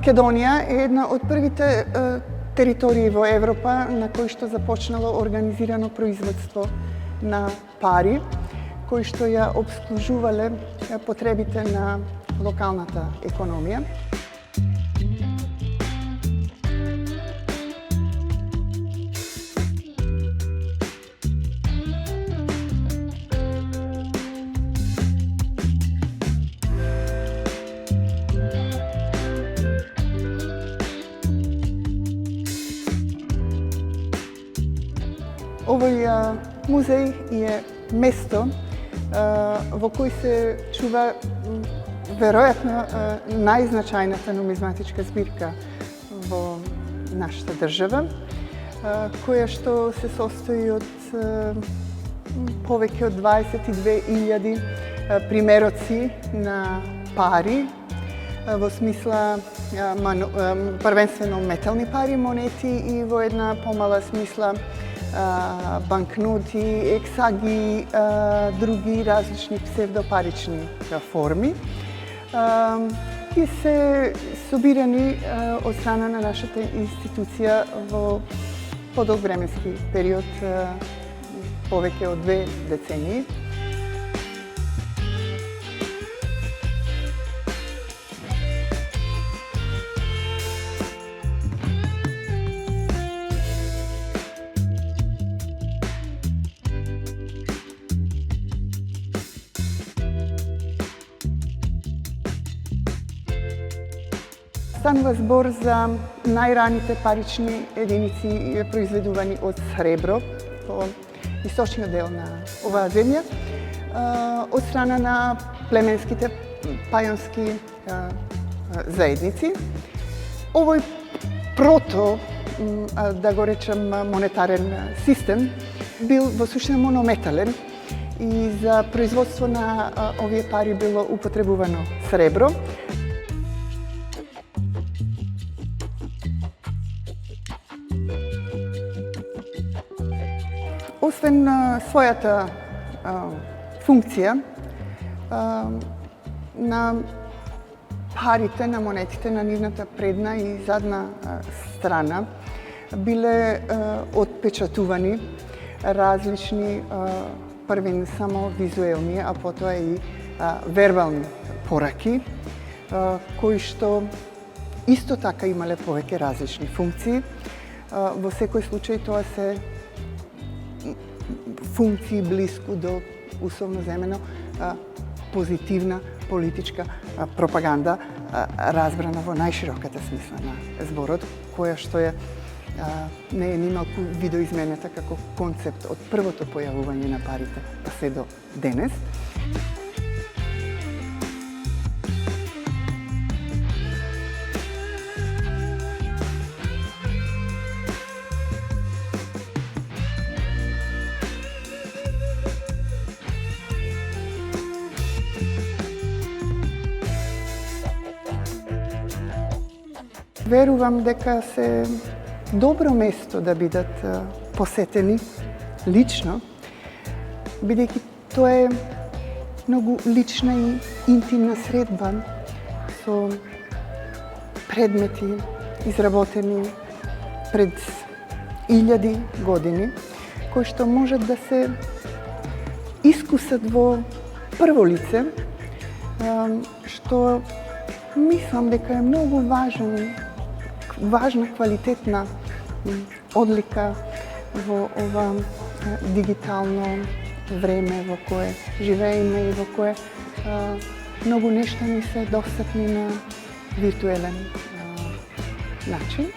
Македонија е една од првите територии во Европа на кои што започнало организирано производство на пари, кои што ја обслужувале потребите на локалната економија. Овој музеј е место во кој се чува веројатно најзначајната нумизматичка збирка во нашата држава, која што се состои од повеќе од 22.000 примероци на пари, во смисла првенствено метални пари, монети и во една помала смисла банкноти, ексаги, други различни псевдопарични форми и се собирани од страна на нашата институција во подолг временски период, повеќе од 2 децении. Станува збор за најраните парични единици произведувани од сребро во источниот дел на оваа земја, од страна на племенските пајонски заедници. Овој да го речем, монетарен систем бил во суштина монометален и за производство на овие пари било употребувано сребро. Освен својата функција, на парите, на монетите, на нивната предна и задна страна биле отпечатувани различни, првен само визуелни, а потоа и вербални пораки, кои што исто така имале повеќе различни функции. Во секој случај тоа се функции блиску до, условно земено, позитивна политичка пропаганда, разбрана во најшироката смисла на зборот, која што не е нималку видоизменета како концепт од првото појавување на парите па се до денес. Верувам дека се добро место да бидат посетени лично, бидејќи тоа е многу лична и интимна средба со предмети изработени пред 1000 години, кои што можат да се искусат во прво лице, што мислам дека е многу важна квалитетна одлика во ова дигитално време во кое живееме и во кое многу нешта ни се достапни на виртуелен начин.